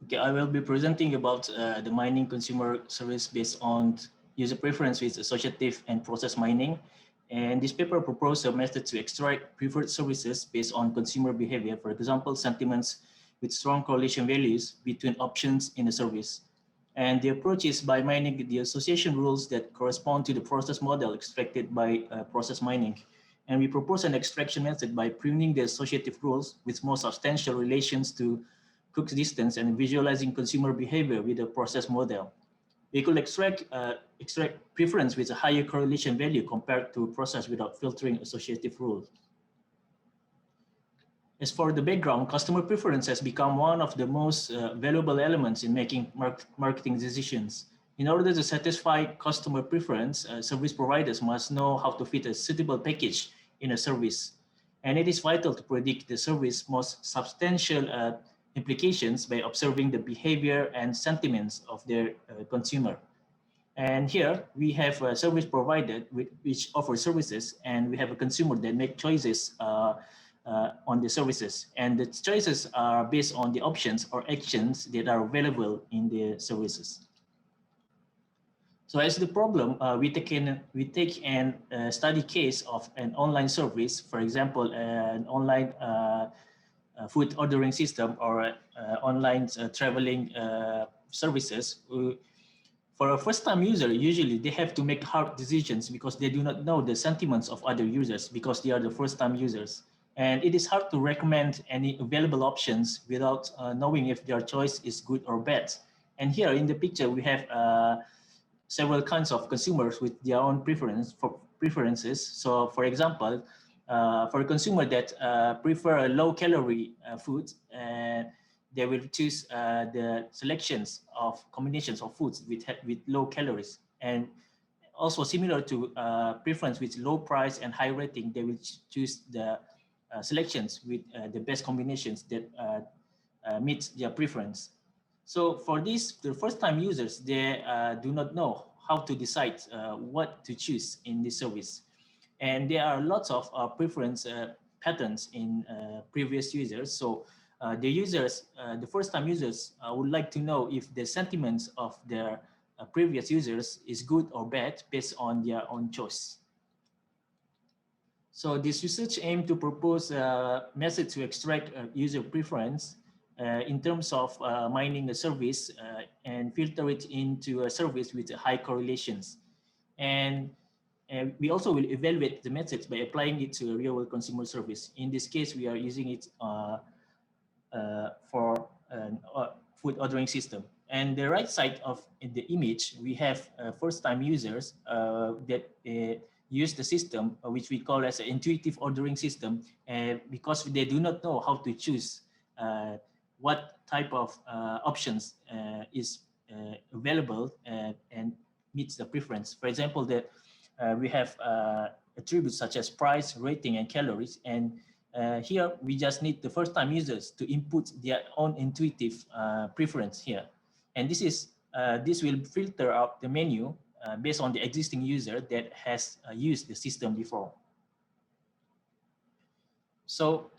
Okay, I will be presenting about the mining consumer service based on user preference with associative and process mining. And this paper proposed a method to extract preferred services based on consumer behavior, for example, sentiments with strong correlation values between options in a service. And the approach is by mining the association rules that correspond to the process model extracted by process mining. And we propose an extraction method by pruning the associative rules with more substantial relations to Cook's distance and visualizing consumer behavior with a process model. We could extract preference with a higher correlation value compared to a process without filtering associative rules. As for the background, customer preference has become one of the most valuable elements in making marketing decisions. In order to satisfy customer preference, service providers must know how to fit a suitable package in a service. And it is vital to predict the service's most substantial implications by observing the behavior and sentiments of their consumer. And here we have a service provider which offers services, and we have a consumer that make choices on the services. And the choices are based on the options or actions that are available in the services. So as the problem, we take an study case of an online service, for example, an online food ordering system or online traveling services. For a first-time user, usually they have to make hard decisions because they do not know the sentiments of other users because they are the first-time users. And it is hard to recommend any available options without knowing if their choice is good or bad. And here in the picture, we have several kinds of consumers with their own preferences. So for example, for a consumer that prefer a low-calorie food, they will choose the selections of combinations of foods with low calories. And also similar to preference with low price and high rating, they will choose the selections with the best combinations that meet their preference. So for this, the first-time users, they do not know how to decide what to choose in this service. And there are lots of preference patterns in previous users. So the first-time users would like to know if the sentiments of their previous users is good or bad based on their own choice. So this research aimed to propose a method to extract user preference in terms of mining a service and filter it into a service with high correlations. And we also will evaluate the methods by applying it to a real-world consumer service. In this case, we are using it for a food ordering system. And the right side of the image, we have first-time users that use the system, which we call as an intuitive ordering system, because they do not know how to choose what type of options is available and meets the preference. For example, that we have attributes such as price, rating, and calories. And here we just need the first-time users to input their own intuitive preference here. And this will filter out the menu based on the existing user that has used the system before. So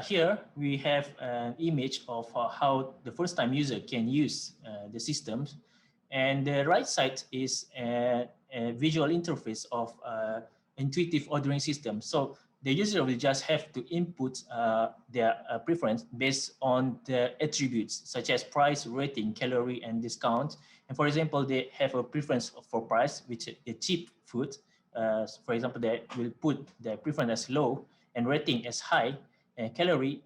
here we have an image of how the first-time user can use the system. And the right side is a visual interface of intuitive ordering system. So the user will just have to input their preference based on the attributes such as price, rating, calorie, and discount. And for example, they have a preference for price, which is a cheap food. For example, they will put their preference as low and rating as high. And calorie,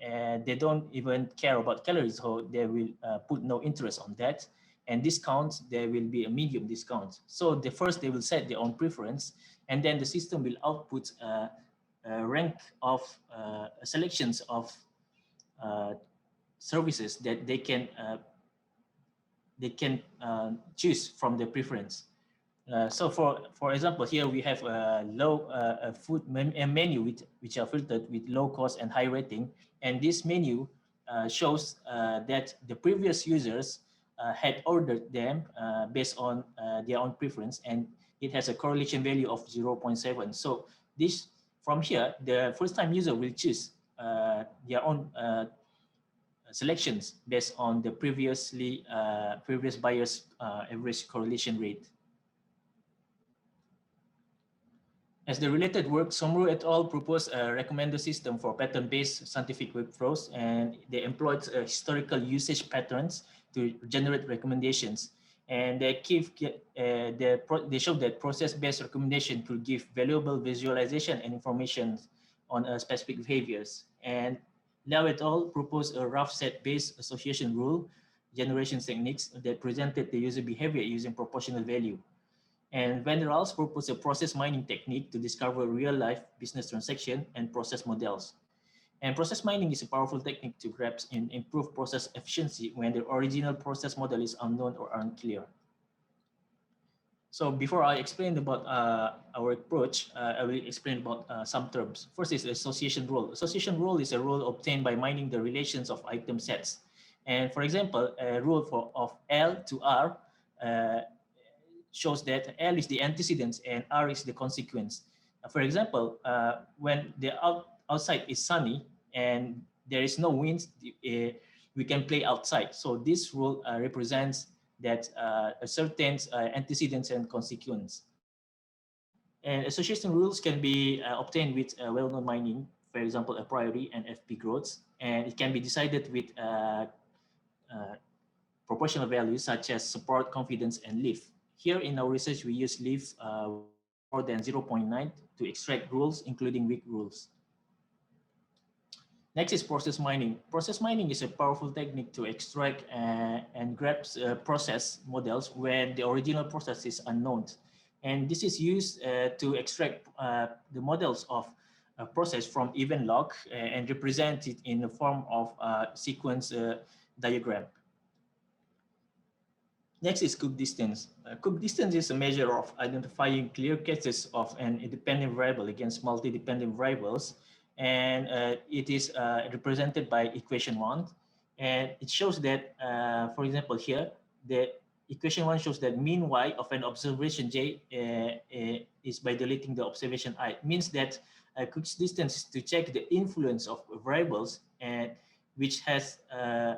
they don't even care about calories, so they will put no interest on that. And discounts, there will be a medium discount. So first they will set their own preference, and then the system will output a rank of selections of services that they can choose from the preference. So for example, here we have a food menu which are filtered with low cost and high rating, and this menu shows that the previous users had ordered them based on their own preference, and it has a correlation value of 0.7. So from here, the first-time user will choose their own selections based on the previous buyer's average correlation rate. As the related work, Somru et al. Proposed a recommender system for pattern-based scientific workflows, and they employed historical usage patterns to generate recommendations. And they showed that process-based recommendation could give valuable visualization and information on specific behaviors. And Liao et al. Proposed a rough set-based association rule generation techniques that presented the user behavior using proportional value. And Van der Waals proposed a process mining technique to discover real-life business transaction and process models. And process mining is a powerful technique to grasp and improve process efficiency when the original process model is unknown or unclear. So before I explain about our approach, I will explain about some terms. First is association rule. Association rule is a rule obtained by mining the relations of item sets. And for example, a rule of L to R shows that L is the antecedent and R is the consequence. For example, when the outside is sunny and there is no wind, we can play outside. So this rule represents that a certain antecedents and consequence. And association rules can be obtained with well-known mining, for example, a priori and FP growths, and it can be decided with proportional values such as support, confidence, and lift. Here in our research, we use lift more than 0.9 to extract rules, including weak rules. Next is process mining. Process mining is a powerful technique to extract and grasp process models when the original process is unknown. And this is used to extract the models of a process from event log and represent it in the form of a sequence diagram. Next is cook distance. Cook distance is a measure of identifying clear cases of an independent variable against multi-dependent variables. And it is represented by equation 1. And it shows that, for example, here, the equation 1 shows that mean y of an observation j is by deleting the observation I. It means that Cook's distance is to check the influence of variables and which has a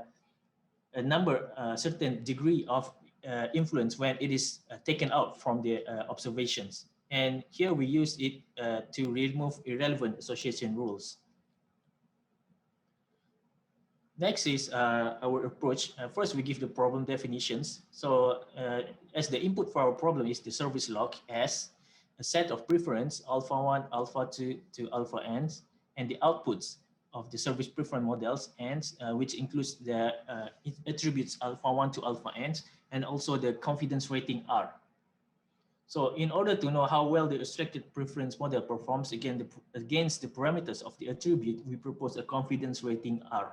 certain degree of influence when it is taken out from the observations. And here we use it to remove irrelevant association rules. Next is our approach. First, we give the problem definitions. So as the input for our problem is the service log as a set of preference alpha 1, alpha 2 to alpha n, and the outputs of the service preference models and which includes the attributes alpha 1 to alpha n and also the confidence rating R. So in order to know how well the extracted preference model performs against the parameters of the attribute, we propose a confidence rating R.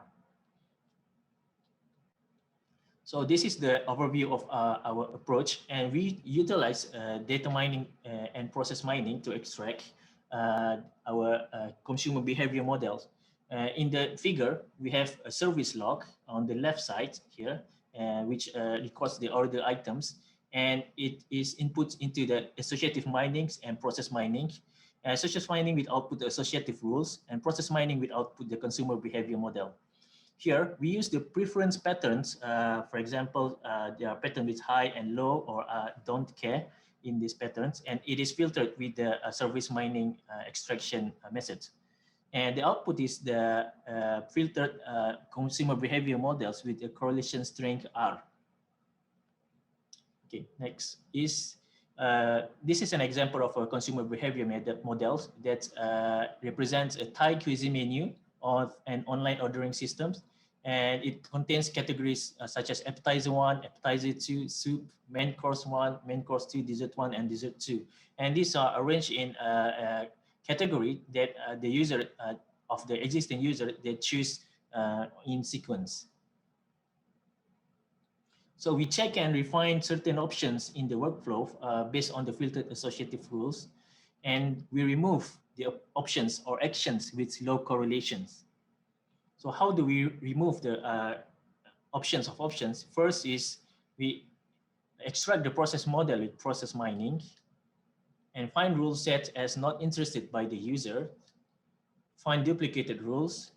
So this is the overview of our approach, and we utilize data mining and process mining to extract our consumer behavior models. In the figure, we have a service log on the left side here, which records the order items, and it is input into the associative minings and process mining. Associative mining will output the associative rules, and process mining will output the consumer behavior model. Here, we use the preference patterns. For example, there are patterns with high and low or don't care in these patterns, and it is filtered with the service mining extraction method. And the output is the filtered consumer behavior models with a correlation strength R. Okay, next is, this is an example of a consumer behavior models that represents a Thai cuisine menu of an online ordering system. And it contains categories such as appetizer 1, appetizer 2, soup, main course 1, main course 2, dessert 1, and dessert 2. And these are arranged in a category that the user of the existing user, they choose in sequence. So we check and refine certain options in the workflow based on the filtered associative rules, and we remove the options or actions with low correlations. So how do we remove the options of options? First is we extract the process model with process mining and find rule set as not interested by the user, find duplicated rules,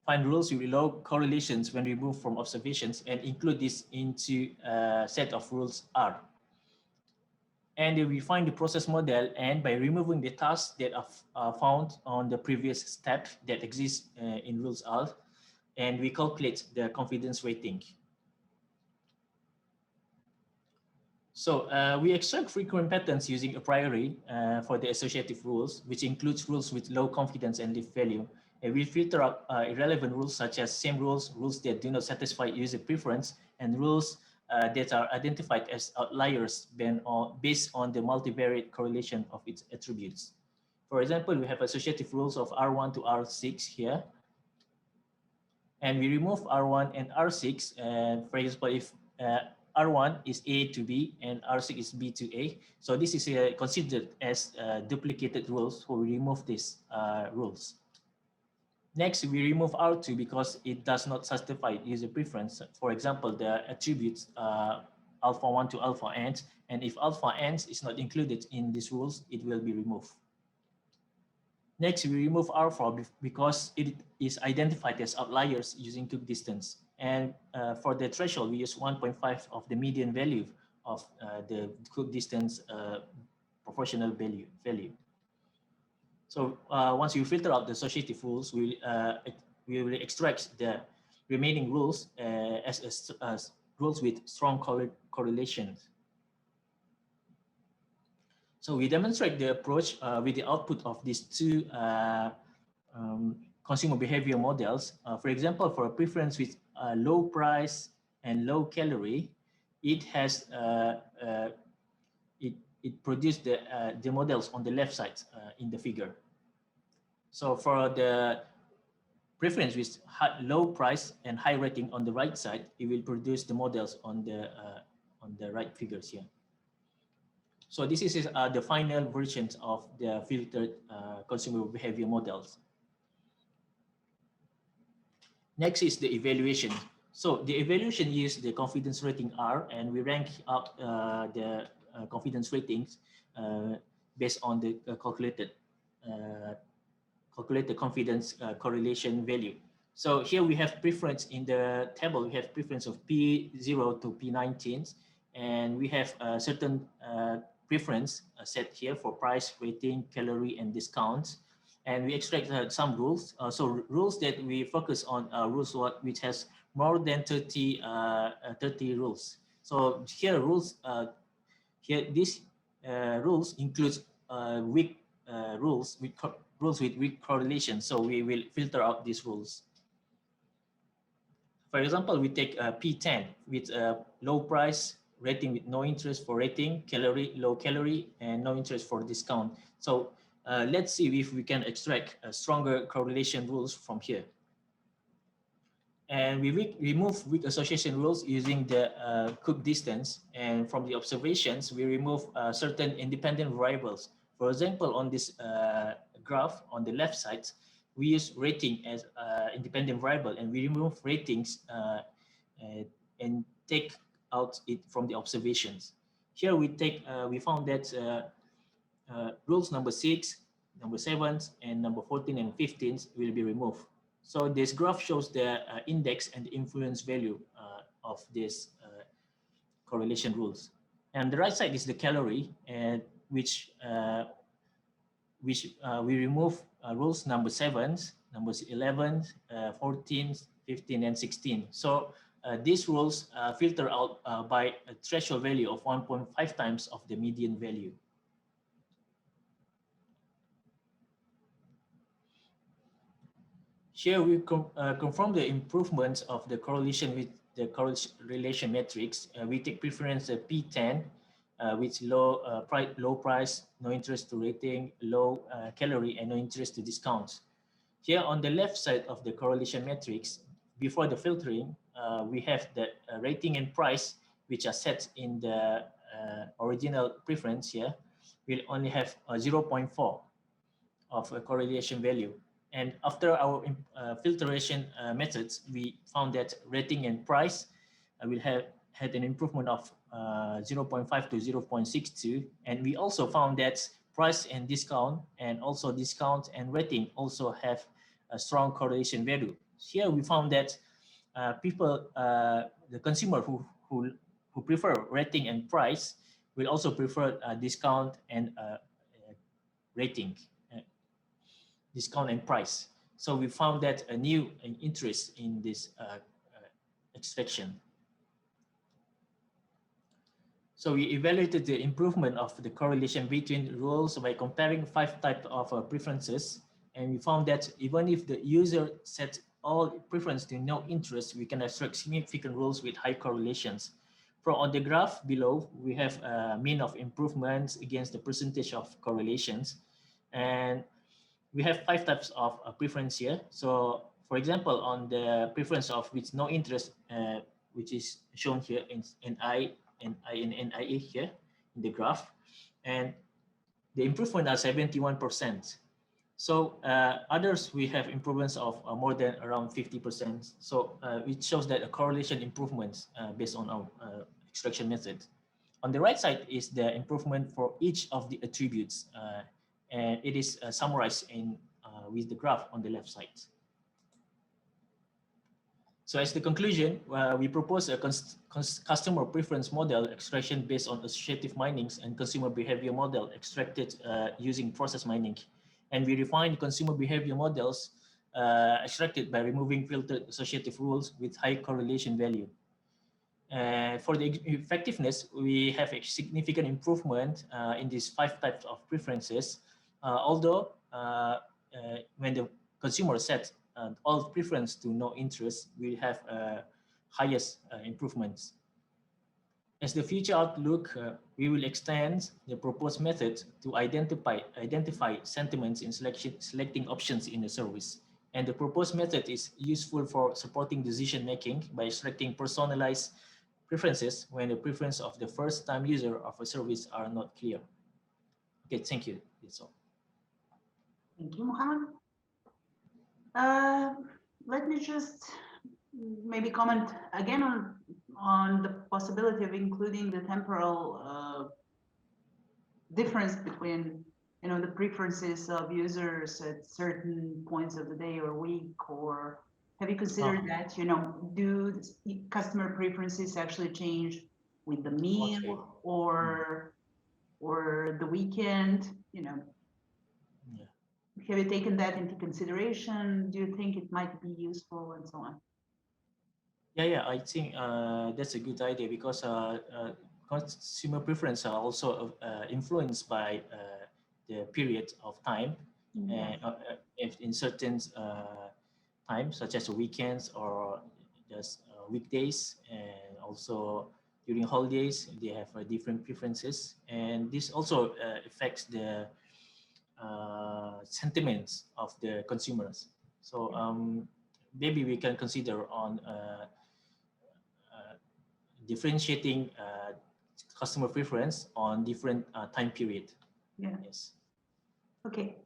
find rules with low correlations when removed from observations and include this into a set of rules R. And we find the process model, and by removing the tasks that are found on the previous step that exists in rules R, and we calculate the confidence rating. So we extract frequent patterns using a priori for the associative rules, which includes rules with low confidence and lift value. And we filter out irrelevant rules such as same rules, rules that do not satisfy user preference, and rules that are identified as outliers based on the multivariate correlation of its attributes. For example, we have associative rules of R1 to R6 here. And we remove R1 and R6. For example, if R1 is A to B and R6 is B to A. So this is considered as duplicated rules, so we remove these rules. Next, we remove R2 because it does not satisfy user preference. For example, the attributes alpha 1 to alpha n, and if alpha n is not included in these rules, it will be removed. Next, we remove R4 because it is identified as outliers using Cook distance. And for the threshold, we use 1.5 of the median value of the Cook distance proportional value. So once you filter out the associative rules, we will extract the remaining rules as rules with strong correlations. So we demonstrate the approach with the output of these two consumer behavior models. For example, for a preference with low price and low calorie, it has it produced the models on the left side in the figure. So for the preference with low price and high rating on the right side, it will produce the models on the right figures here. So this is the final versions of the filtered consumer behavior models. Next is the evaluation. So the evaluation uses the confidence rating R, and we rank up the confidence ratings based on the calculated confidence correlation value. So here we have preference in the table. We have preference of P0 to P19, and we have a certain preference set here for price, rating, calorie, and discounts. And we extract some rules. So rules that we focus on are rules which has more than 30 rules. So here rules these rules includes weak rules with weak correlation. So we will filter out these rules. For example, we take P10 with low price, rating with no interest for rating, calorie, low calorie, and no interest for discount. So let's see if we can extract stronger correlation rules from here. And we remove weak association rules using the Cook distance. And from the observations, we remove certain independent variables. For example, on this graph on the left side, we use rating as independent variable, and we remove ratings and take out it from the observations. Here we found that rules number 6, number 7, and number 14 and 15 will be removed. So this graph shows the index and the influence value of these correlation rules. And the right side is the calorie, and which we remove rules number 7, numbers 11, 14, 15, and 16. So these rules filter out by a threshold value of 1.5 times of the median value. Here we confirm the improvements of the correlation with the correlation matrix. We take preference P10 with low price, no interest to rating, low calorie, and no interest to discounts. Here on the left side of the correlation matrix, before the filtering, we have the rating and price, which are set in the original preference here. We'll only have 0.4 of a correlation value. And after our filtration methods, we found that rating and price will have had an improvement of 0.5 to 0.62. And we also found that price and discount, and also discount and rating also have a strong correlation value. Here we found that people, the consumer who prefer rating and price will also prefer discount and rating, uh, discount and price. So we found that a new interest in this extraction. So we evaluated the improvement of the correlation between rules by comparing 5 types of preferences. And we found that even if the user sets all preference to no interest, we can extract significant rules with high correlations. From on the graph below, we have a mean of improvements against the percentage of correlations. And we have 5 types of preference here. So for example, on the preference of with no interest, which is shown here in NI and NIA here in the graph, and the improvement are 71%. So others we have improvements of more than around 50%. So it shows that a correlation improvements based on our extraction method. On the right side is the improvement for each of the attributes, and it is summarized in with the graph on the left side. So as the conclusion, we propose a customer preference model extraction based on associative minings and consumer behavior model extracted using process mining. And we refine consumer behavior models extracted by removing filtered associative rules with high correlation value. For the effectiveness, we have a significant improvement in these 5 types of preferences, although when the consumer sets all preference to no interest, we have highest improvements. As the future outlook, we will extend the proposed method to identify sentiments in selecting options in the service. And the proposed method is useful for supporting decision making by extracting personalized preferences when the preference of the first-time user of a service are not clear. Okay, thank you. That's all. Thank you, Mohammed. Let me just maybe comment again on the possibility of including the temporal difference between the preferences of users at certain points of the day or week, or have you considered that do customer preferences actually change with the meal or the weekend? Have you taken that into consideration? Do you think it might be useful and so on? Yeah, I think that's a good idea because consumer preference are also influenced by the period of time, and if in certain times, such as weekends or just weekdays, and also during holidays, they have different preferences, and this also affects the sentiments of the consumers. So maybe we can consider on differentiating customer preference on different time period. Yeah. Yes. Okay.